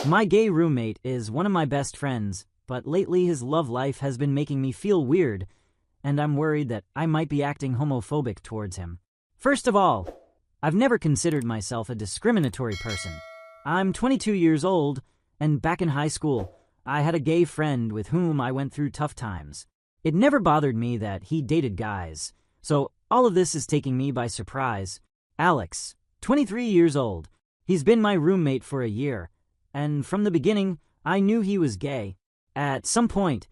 My gay roommate is one of my best friends, but lately his love life has been making me feel weird, and I'm worried that I might be acting homophobic towards him. First of all, I've never considered myself a discriminatory person. I'm 22 years old, and back in high school, I had a gay friend with whom I went through tough times. It never bothered me that he dated guys, so all of this is taking me by surprise. Alex, 23 years old. He's been my roommate for a year, and from the beginning, I knew he was gay. At some point,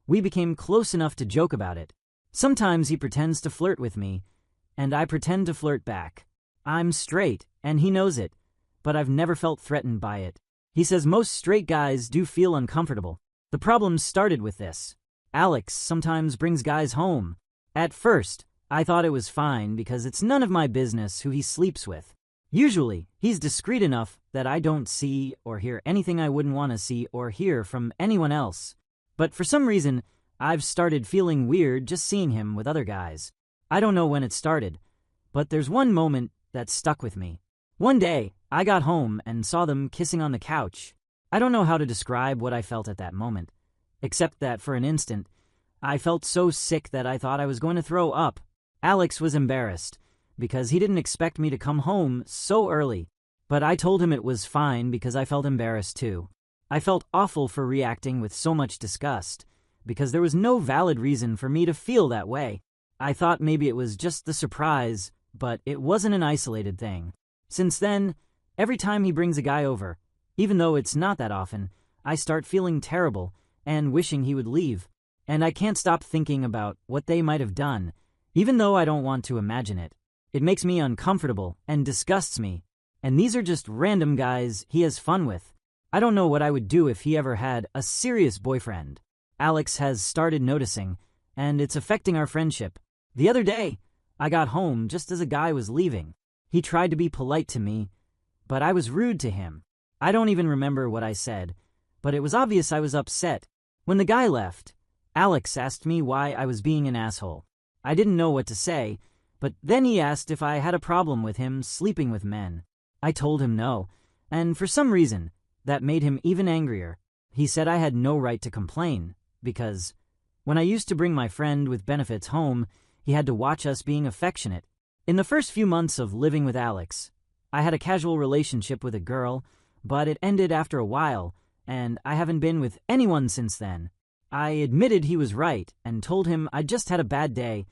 we became close enough to joke about it. Sometimes he pretends to flirt with me, and I pretend to flirt back. I'm straight, and he knows it, but I've never felt threatened by it. He says most straight guys do feel uncomfortable. The problem started with this. Alex sometimes brings guys home. At first, I thought it was fine because it's none of my business who he sleeps with. Usually, he's discreet enough that I don't see or hear anything I wouldn't want to see or hear from anyone else. But for some reason, I've started feeling weird just seeing him with other guys. I don't know when it started, but there's one moment that stuck with me. One day, I got home and saw them kissing on the couch. I don't know how to describe what I felt at that moment, except that for an instant, I felt so sick that I thought I was going to throw up. Alex was embarrassed, because he didn't expect me to come home so early, but I told him it was fine because I felt embarrassed too. I felt awful for reacting with so much disgust, because there was no valid reason for me to feel that way. I thought maybe it was just the surprise, but it wasn't an isolated thing. Since then, every time he brings a guy over, even though it's not that often, I start feeling terrible and wishing he would leave, and I can't stop thinking about what they might have done, even though I don't want to imagine it. It makes me uncomfortable and disgusts me, and these are just random guys he has fun with. I don't know what I would do if he ever had a serious boyfriend. Alex has started noticing, and it's affecting our friendship. The other day, I got home just as a guy was leaving. He tried to be polite to me, but I was rude to him. I don't even remember what I said, but it was obvious I was upset. When the guy left, Alex asked me why I was being an asshole. I didn't know what to say, but then he asked if I had a problem with him sleeping with men. I told him no, and for some reason, that made him even angrier. He said I had no right to complain, because when I used to bring my friend with benefits home, he had to watch us being affectionate. In the first few months of living with Alex, I had a casual relationship with a girl, but it ended after a while, and I haven't been with anyone since then. I admitted he was right and told him I just had a bad day,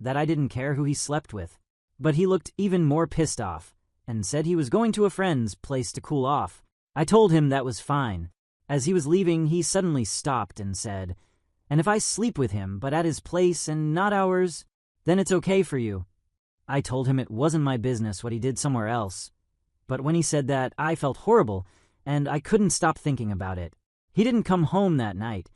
that I didn't care who he slept with. But he looked even more pissed off and said he was going to a friend's place to cool off. I told him that was fine. As he was leaving, he suddenly stopped and said, "And if I sleep with him but at his place and not ours, then it's okay for you." I told him it wasn't my business what he did somewhere else. But when he said that, I felt horrible, and I couldn't stop thinking about it. He didn't come home that night,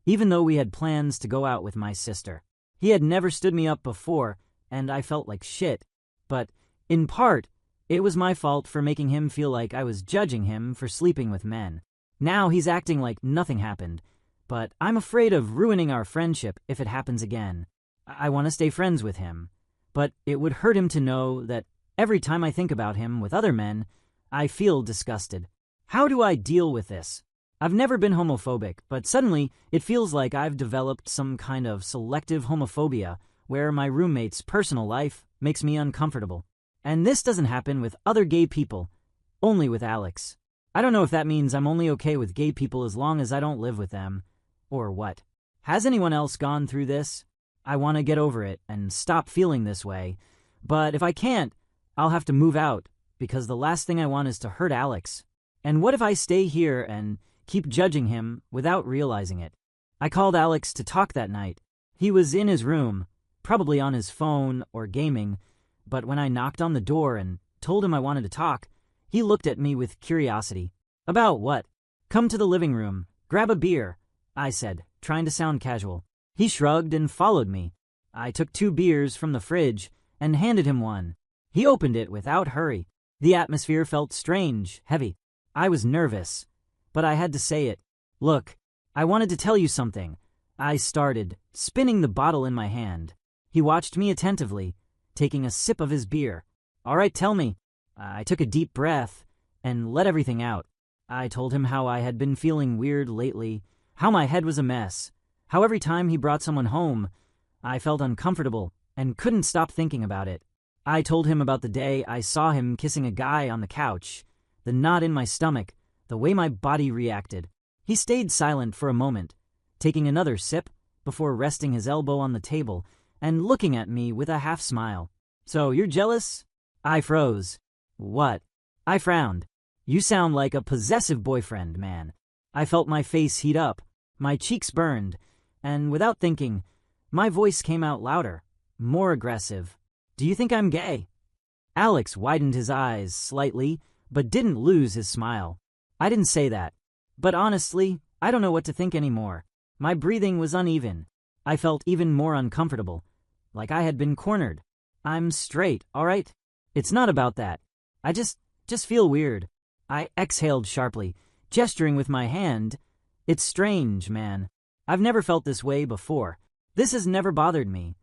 even though we had plans to go out with my sister. He had never stood me up before, and I felt like shit. But, in part, it was my fault for making him feel like I was judging him for sleeping with men. Now he's acting like nothing happened, but I'm afraid of ruining our friendship if it happens again. I want to stay friends with him, but it would hurt him to know that every time I think about him with other men, I feel disgusted. How do I deal with this? I've never been homophobic, but suddenly it feels like I've developed some kind of selective homophobia where my roommate's personal life makes me uncomfortable. And this doesn't happen with other gay people, only with Alex. I don't know if that means I'm only okay with gay people as long as I don't live with them, or what. Has anyone else gone through this? I want to get over it and stop feeling this way, but if I can't, I'll have to move out, because the last thing I want is to hurt Alex. And what if I stay here and keep judging him without realizing it? I called Alex to talk that night. He was in his room, probably on his phone or gaming, but when I knocked on the door and told him I wanted to talk, he looked at me with curiosity. About what? Come to the living room, grab a beer, I said, trying to sound casual. He shrugged and followed me. I took 2 beers from the fridge and handed him one. He opened it without hurry. The atmosphere felt strange, heavy. I was nervous, but I had to say it. "Look, I wanted to tell you something," I started, spinning the bottle in my hand. He watched me attentively, taking a sip of his beer. "All right, tell me." I took a deep breath and let everything out. I told him how I had been feeling weird lately, how my head was a mess, how every time he brought someone home, I felt uncomfortable and couldn't stop thinking about it. I told him about the day I saw him kissing a guy on the couch, the knot in my stomach, the way my body reacted. He stayed silent for a moment, taking another sip before resting his elbow on the table and looking at me with a half smile. "So you're jealous?" I froze. "What?" I frowned. "You sound like a possessive boyfriend, man." I felt my face heat up, my cheeks burned, and without thinking, my voice came out louder, more aggressive. "Do you think I'm gay?" Alex widened his eyes slightly, but didn't lose his smile. "I didn't say that. But honestly, I don't know what to think anymore." My breathing was uneven. I felt even more uncomfortable, like I had been cornered. "I'm straight, all right? It's not about that. I just feel weird." I exhaled sharply, gesturing with my hand. "It's strange, man. I've never felt this way before. This has never bothered me.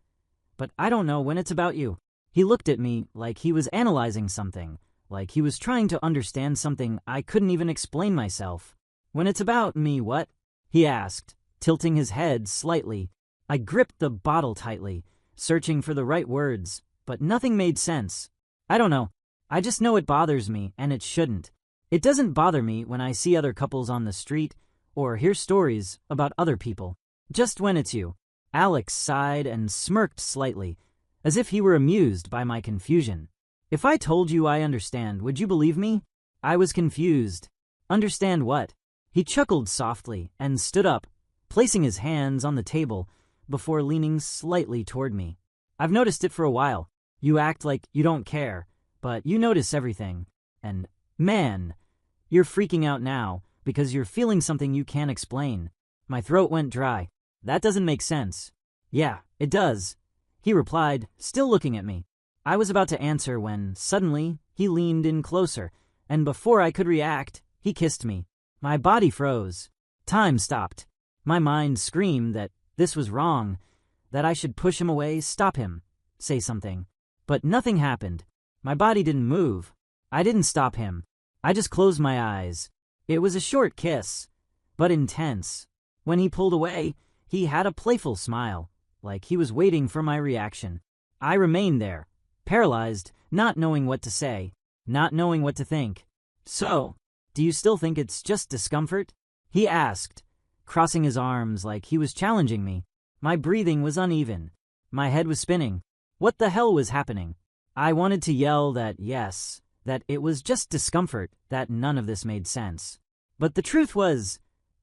But I don't know when it's about you." He looked at me like he was analyzing something, like he was trying to understand something I couldn't even explain myself. "When it's about me, what?" he asked, tilting his head slightly. I gripped the bottle tightly, searching for the right words, but nothing made sense. "I don't know. I just know it bothers me, and it shouldn't. It doesn't bother me when I see other couples on the street or hear stories about other people. Just when it's you." Alex sighed and smirked slightly, as if he were amused by my confusion. "If I told you I understand, would you believe me?" I was confused. "Understand what?" He chuckled softly and stood up, placing his hands on the table before leaning slightly toward me. "I've noticed it for a while. You act like you don't care, but you notice everything. And, man, you're freaking out now because you're feeling something you can't explain." My throat went dry. "That doesn't make sense." "Yeah, it does," he replied, still looking at me. I was about to answer when, suddenly, he leaned in closer, and before I could react, he kissed me. My body froze. Time stopped. My mind screamed that this was wrong, that I should push him away, stop him, say something. But nothing happened. My body didn't move. I didn't stop him. I just closed my eyes. It was a short kiss, but intense. When he pulled away, he had a playful smile, like he was waiting for my reaction. I remained there, paralyzed, not knowing what to say, not knowing what to think. "So, do you still think it's just discomfort?" he asked, crossing his arms like he was challenging me. My breathing was uneven. My head was spinning. What the hell was happening? I wanted to yell that yes, that it was just discomfort, that none of this made sense. But the truth was,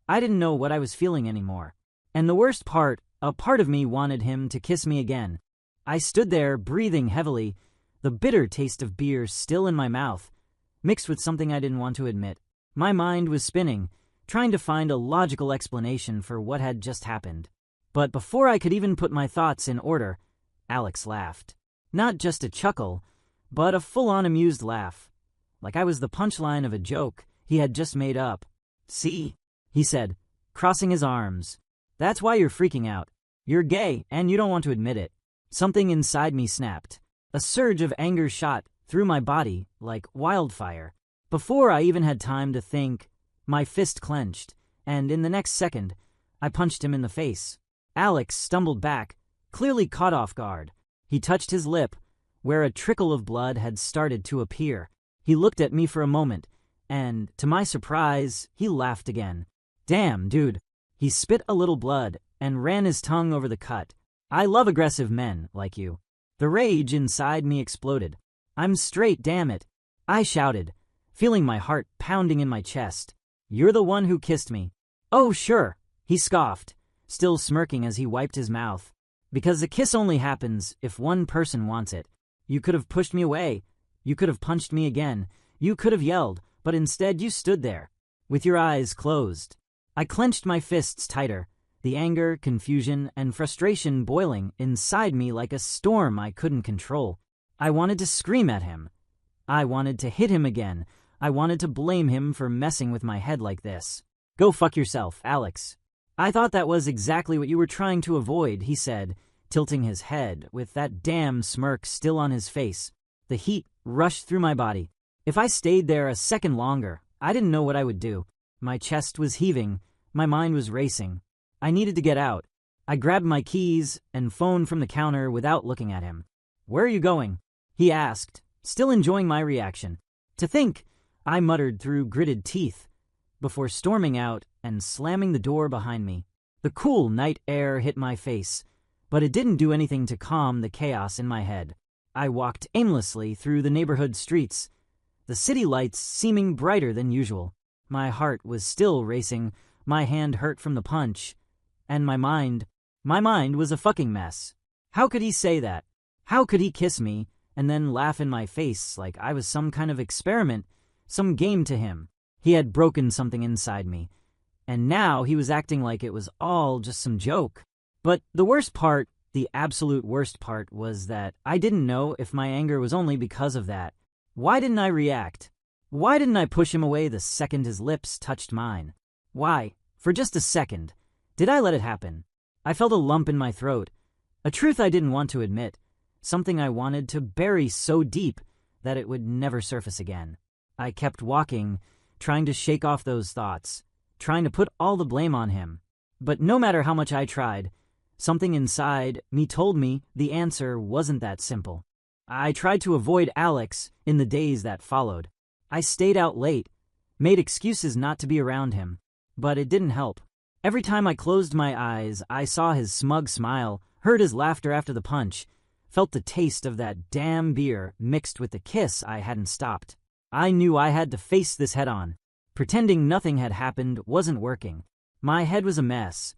I didn't know what I was feeling anymore. And the worst part, a part of me wanted him to kiss me again. I stood there, breathing heavily, the bitter taste of beer still in my mouth, mixed with something I didn't want to admit. My mind was spinning, trying to find a logical explanation for what had just happened. But before I could even put my thoughts in order, Alex laughed. Not just a chuckle, but a full-on amused laugh, like I was the punchline of a joke he had just made up. "See," he said, crossing his arms. "That's why you're freaking out. You're gay, and you don't want to admit it." Something inside me snapped. A surge of anger shot through my body like wildfire. Before I even had time to think, my fist clenched, and in the next second, I punched him in the face. Alex stumbled back, clearly caught off guard. He touched his lip, where a trickle of blood had started to appear. He looked at me for a moment, and, to my surprise, he laughed again. "Damn, dude." He spit a little blood and ran his tongue over the cut. "I love aggressive men like you." The rage inside me exploded. "I'm straight, damn it," I shouted, feeling my heart pounding in my chest. "You're the one who kissed me." "Oh, sure," he scoffed, still smirking as he wiped his mouth. "Because a kiss only happens if one person wants it. You could have pushed me away. You could have punched me again. You could have yelled, but instead you stood there, with your eyes closed." I clenched my fists tighter, the anger, confusion, and frustration boiling inside me like a storm I couldn't control. I wanted to scream at him. I wanted to hit him again. I wanted to blame him for messing with my head like this. "Go fuck yourself, Alex." "I thought that was exactly what you were trying to avoid," he said, tilting his head, with that damn smirk still on his face. The heat rushed through my body. If I stayed there a second longer, I didn't know what I would do. My chest was heaving, my mind was racing. I needed to get out. I grabbed my keys and phoned from the counter without looking at him. "Where are you going?" he asked, still enjoying my reaction. "To think," I muttered through gritted teeth, before storming out and slamming the door behind me. The cool night air hit my face, but it didn't do anything to calm the chaos in my head. I walked aimlessly through the neighborhood streets, the city lights seeming brighter than usual. My heart was still racing, my hand hurt from the punch, and my mind was a fucking mess. How could he say that? How could he kiss me and then laugh in my face like I was some kind of experiment, some game to him? He had broken something inside me, and now he was acting like it was all just some joke. But the worst part, the absolute worst part, was that I didn't know if my anger was only because of that. Why didn't I react? Why didn't I push him away the second his lips touched mine? Why, for just a second, did I let it happen? I felt a lump in my throat, a truth I didn't want to admit, something I wanted to bury so deep that it would never surface again. I kept walking, trying to shake off those thoughts, trying to put all the blame on him. But no matter how much I tried, something inside me told me the answer wasn't that simple. I tried to avoid Alex in the days that followed. I stayed out late, made excuses not to be around him, but it didn't help. Every time I closed my eyes, I saw his smug smile, heard his laughter after the punch, felt the taste of that damn beer mixed with the kiss I hadn't stopped. I knew I had to face this head on. Pretending nothing had happened wasn't working. My head was a mess,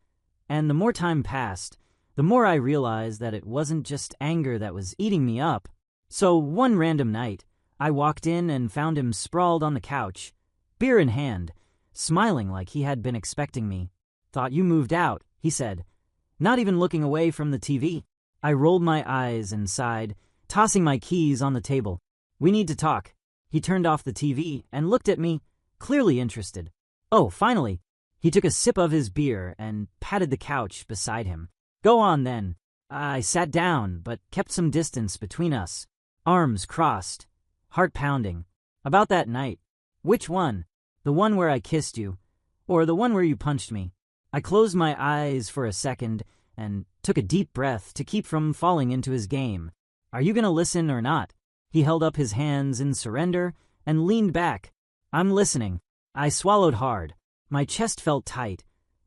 and the more time passed, the more I realized that it wasn't just anger that was eating me up. So one random night, I walked in and found him sprawled on the couch, beer in hand, smiling like he had been expecting me. "Thought you moved out," he said, not even looking away from the TV. I rolled my eyes and sighed, tossing my keys on the table. "We need to talk." He turned off the TV and looked at me, clearly interested. "Oh, finally." He took a sip of his beer and patted the couch beside him. "Go on, then." I sat down, but kept some distance between us, arms crossed, heart pounding. "About that night. Which one? The one where I kissed you, or the one where you punched me?" I closed my eyes for a second and took a deep breath to keep from falling into his game. "Are you gonna listen or not?" He held up his hands in surrender and leaned back. "I'm listening." I swallowed hard. My chest felt tight,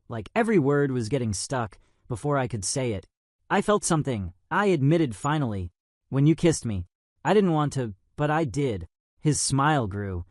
like every word was getting stuck before I could say it. "I felt something," I admitted finally. "When you kissed me. I didn't want to, but I did." His smile grew,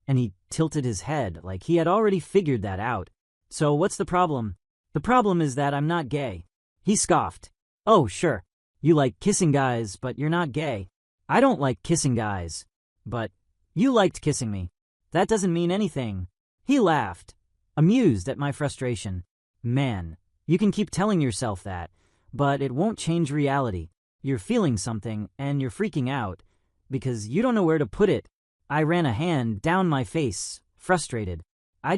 and he tilted his head like he had already figured that out. "So what's the problem?" "The problem is that I'm not gay." He scoffed. "Oh, sure. You like kissing guys, but you're not gay." "I don't like kissing guys. But you liked kissing me. That doesn't mean anything." He laughed, amused at my frustration. "Man, you can keep telling yourself that, but it won't change reality. You're feeling something, and you're freaking out, because you don't know where to put it." I ran a hand down my face, frustrated. I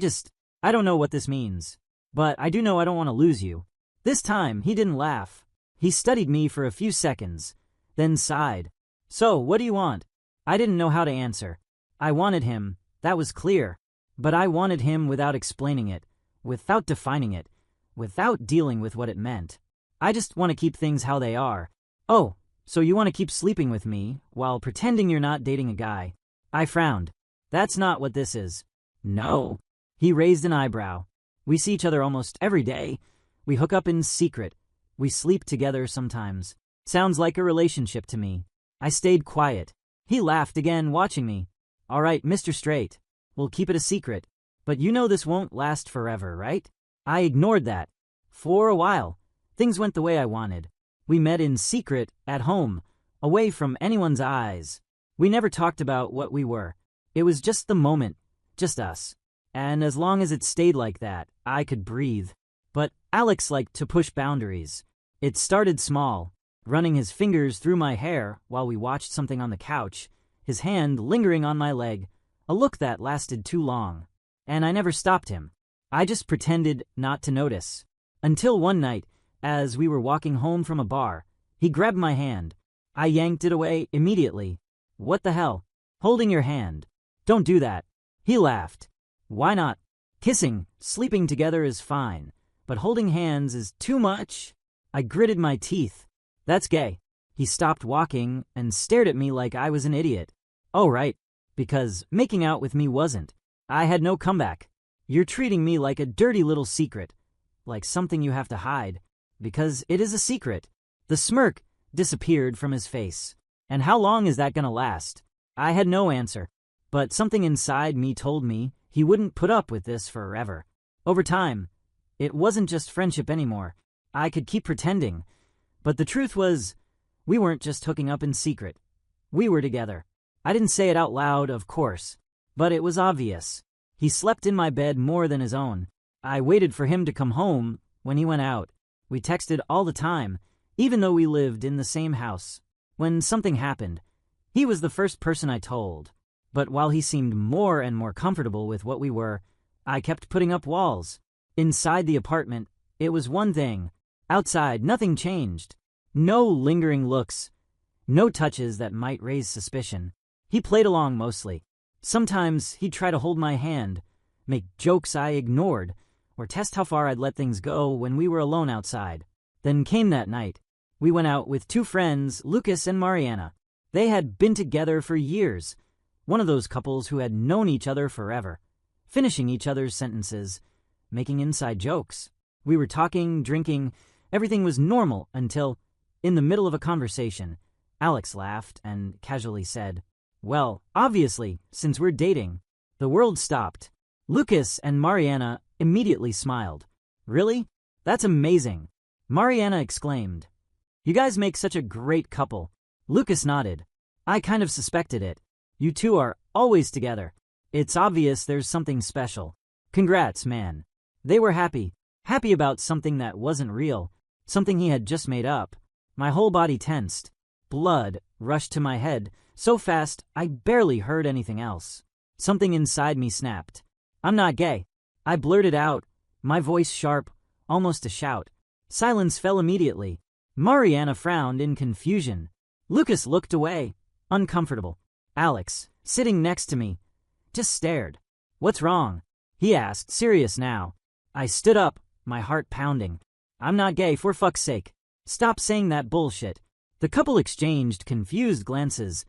don't know what this means. But I do know I don't want to lose you." This time, he didn't laugh. He studied me for a few seconds, then sighed. "So, what do you want?" I didn't know how to answer. I wanted him, that was clear. But I wanted him without explaining it, without defining it, without dealing with what it meant. "I just want to keep things how they are." "Oh, so you want to keep sleeping with me while pretending you're not dating a guy?" I frowned. "That's not what this is." "No." He raised an eyebrow. "We see each other almost every day. We hook up in secret. We sleep together sometimes. Sounds like a relationship to me." I stayed quiet. He laughed again, watching me. "All right, Mr. Straight. We'll keep it a secret. But you know this won't last forever, right?" I ignored that. For a while, things went the way I wanted. We met in secret, at home, away from anyone's eyes. We never talked about what we were. It was just the moment, just us. And as long as it stayed like that, I could breathe. But Alex liked to push boundaries. It started small, running his fingers through my hair while we watched something on the couch, his hand lingering on my leg, a look that lasted too long. And I never stopped him. I just pretended not to notice. Until one night, as we were walking home from a bar, he grabbed my hand. I yanked it away immediately. "What the hell? Holding your hand. Don't do that." He laughed. Why not? Kissing, sleeping together is fine, but holding hands is too much. I gritted my teeth. That's gay. He stopped walking and stared at me like I was an idiot. Oh, right, because making out with me wasn't. I had no comeback. You're treating me like a dirty little secret, like something you have to hide, because it is a secret. The smirk disappeared from his face. And how long is that gonna last? I had no answer, but something inside me told me he wouldn't put up with this forever. Over time, it wasn't just friendship anymore. I could keep pretending, but the truth was, we weren't just hooking up in secret. We were together. I didn't say it out loud, of course, but it was obvious. He slept in my bed more than his own. I waited for him to come home when he went out. We texted all the time, even though we lived in the same house. When something happened, he was the first person I told. But while he seemed more and more comfortable with what we were, I kept putting up walls. Inside the apartment, it was one thing. Outside, nothing changed. No lingering looks. No touches that might raise suspicion. He played along mostly. Sometimes he'd try to hold my hand, make jokes I ignored, or test how far I'd let things go when we were alone outside. Then came that night. We went out with two friends, Lucas and Mariana. They had been together for years. One of those couples who had known each other forever, finishing each other's sentences, making inside jokes. We were talking, drinking, everything was normal until, in the middle of a conversation, Alex laughed and casually said, "Well, obviously, since we're dating." The world stopped. Lucas and Mariana immediately smiled. "Really? That's amazing," Mariana exclaimed. "You guys make such a great couple." Lucas nodded. "I kind of suspected it. You two are always together. It's obvious there's something special. Congrats, man." They were happy. Happy about something that wasn't real, something he had just made up. My whole body tensed. Blood rushed to my head so fast I barely heard anything else. Something inside me snapped. "I'm not gay." I blurted out, my voice sharp, almost a shout. Silence fell immediately. Mariana frowned in confusion. Lucas looked away, uncomfortable. Alex, sitting next to me, just stared. "What's wrong?" he asked, serious now. I stood up, my heart pounding. "I'm not gay, for fuck's sake. Stop saying that bullshit." The couple exchanged confused glances,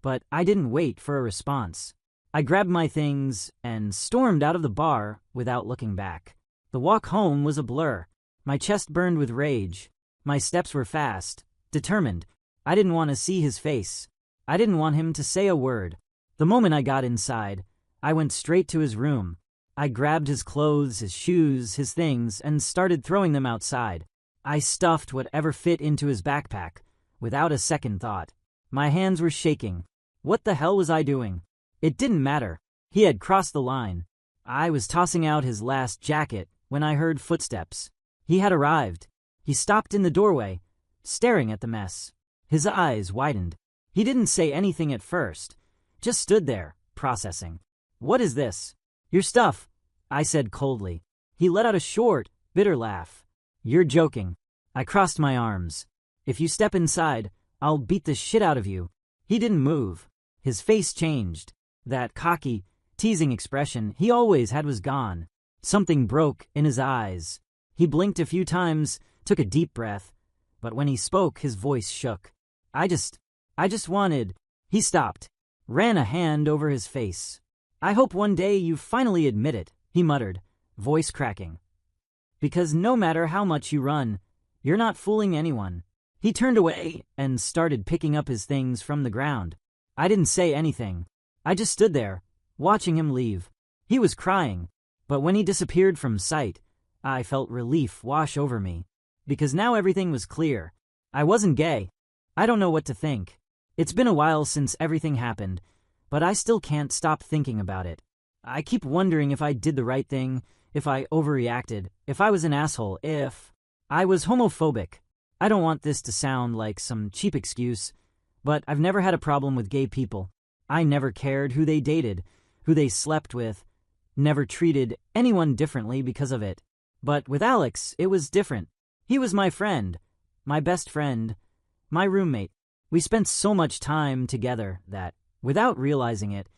but I didn't wait for a response. I grabbed my things and stormed out of the bar without looking back. The walk home was a blur. My chest burned with rage. My steps were fast, determined. I didn't want to see his face. I didn't want him to say a word. The moment I got inside, I went straight to his room. I grabbed his clothes, his shoes, his things, and started throwing them outside. I stuffed whatever fit into his backpack, without a second thought. My hands were shaking. What the hell was I doing? It didn't matter. He had crossed the line. I was tossing out his last jacket when I heard footsteps. He had arrived. He stopped in the doorway, staring at the mess. His eyes widened. He didn't say anything at first, just stood there, processing. "What is this?" "Your stuff," I said coldly. He let out a short, bitter laugh. "You're joking." I crossed my arms. "If you step inside, I'll beat the shit out of you." He didn't move. His face changed. That cocky, teasing expression he always had was gone. Something broke in his eyes. He blinked a few times, took a deep breath, but when he spoke, his voice shook. I just wanted... He stopped, ran a hand over his face. "I hope one day you finally admit it," he muttered, voice cracking. "Because no matter how much you run, you're not fooling anyone." He turned away and started picking up his things from the ground. I didn't say anything. I just stood there, watching him leave. He was crying, but when he disappeared from sight, I felt relief wash over me. Because now everything was clear. I wasn't gay. I don't know what to think. It's been a while since everything happened, but I still can't stop thinking about it. I keep wondering if I did the right thing, if I overreacted, if I was an asshole, if I was homophobic. I don't want this to sound like some cheap excuse, but I've never had a problem with gay people. I never cared who they dated, who they slept with, never treated anyone differently because of it. But with Alex, it was different. He was my friend, my best friend, my roommate. We spent so much time together that, without realizing it,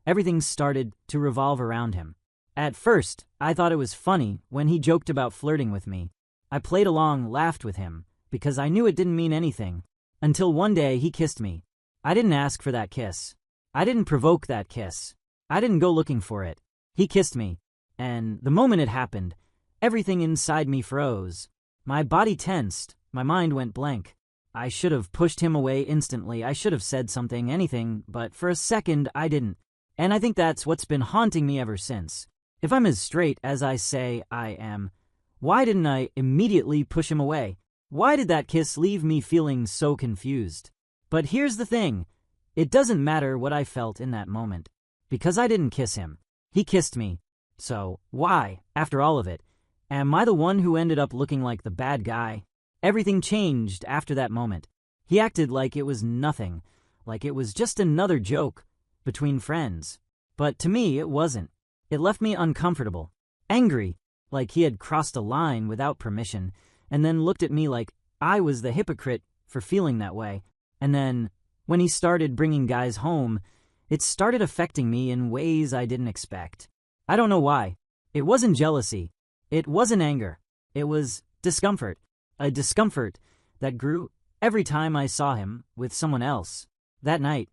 everything started to revolve around him. At first, I thought it was funny when he joked about flirting with me. I played along, laughed with him, because I knew it didn't mean anything. Until one day he kissed me. I didn't ask for that kiss. I didn't provoke that kiss. I didn't go looking for it. He kissed me. And the moment it happened, everything inside me froze. My body tensed. My mind went blank. I should have pushed him away instantly. I should have said something, anything, but for a second I didn't. And I think that's what's been haunting me ever since. If I'm as straight as I say I am, why didn't I immediately push him away? Why did that kiss leave me feeling so confused? But here's the thing. It doesn't matter what I felt in that moment. Because I didn't kiss him. He kissed me. So, why, after all of it, am I the one who ended up looking like the bad guy? Everything changed after that moment. He acted like it was nothing, like it was just another joke between friends. But to me, it wasn't. It left me uncomfortable, angry, like he had crossed a line without permission, and then looked at me like I was the hypocrite for feeling that way. And then, when he started bringing guys home, it started affecting me in ways I didn't expect. I don't know why. It wasn't jealousy. It wasn't anger. It was discomfort. A discomfort that grew every time I saw him with someone else. That night,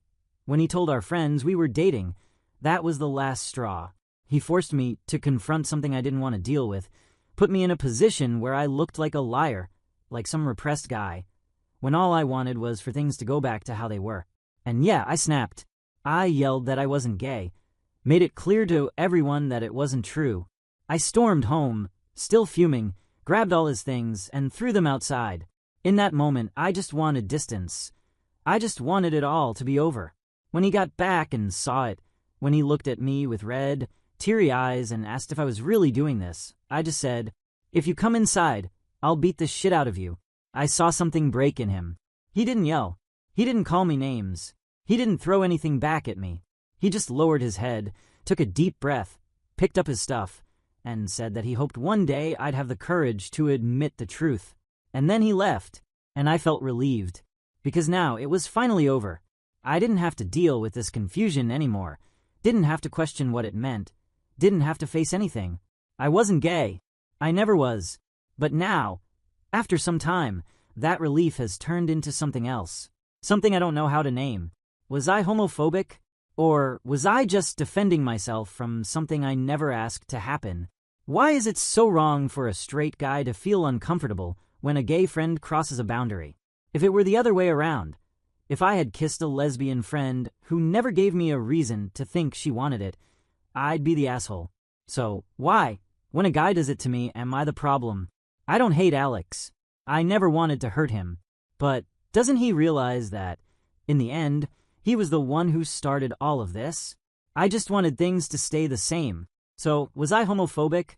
when he told our friends we were dating, that was the last straw. He forced me to confront something I didn't want to deal with, put me in a position where I looked like a liar, like some repressed guy, when all I wanted was for things to go back to how they were. And yeah, I snapped. I yelled that I wasn't gay, made it clear to everyone that it wasn't true. I stormed home, still fuming, grabbed all his things, and threw them outside. In that moment, I just wanted distance. I just wanted it all to be over. When he got back and saw it, when he looked at me with red, teary eyes and asked if I was really doing this, I just said, "If you come inside, I'll beat the shit out of you." I saw something break in him. He didn't yell. He didn't call me names. He didn't throw anything back at me. He just lowered his head, took a deep breath, picked up his stuff, and said that he hoped one day I'd have the courage to admit the truth. And then he left, and I felt relieved, because now it was finally over. I didn't have to deal with this confusion anymore, didn't have to question what it meant, didn't have to face anything. I wasn't gay. I never was. But now, after some time, that relief has turned into something else, something I don't know how to name. Was I homophobic? Or was I just defending myself from something I never asked to happen? Why is it so wrong for a straight guy to feel uncomfortable when a gay friend crosses a boundary? If it were the other way around, if I had kissed a lesbian friend who never gave me a reason to think she wanted it, I'd be the asshole. So, why, when a guy does it to me, am I the problem? I don't hate Alex. I never wanted to hurt him. But doesn't he realize that, in the end, he was the one who started all of this? I just wanted things to stay the same. So, was I homophobic?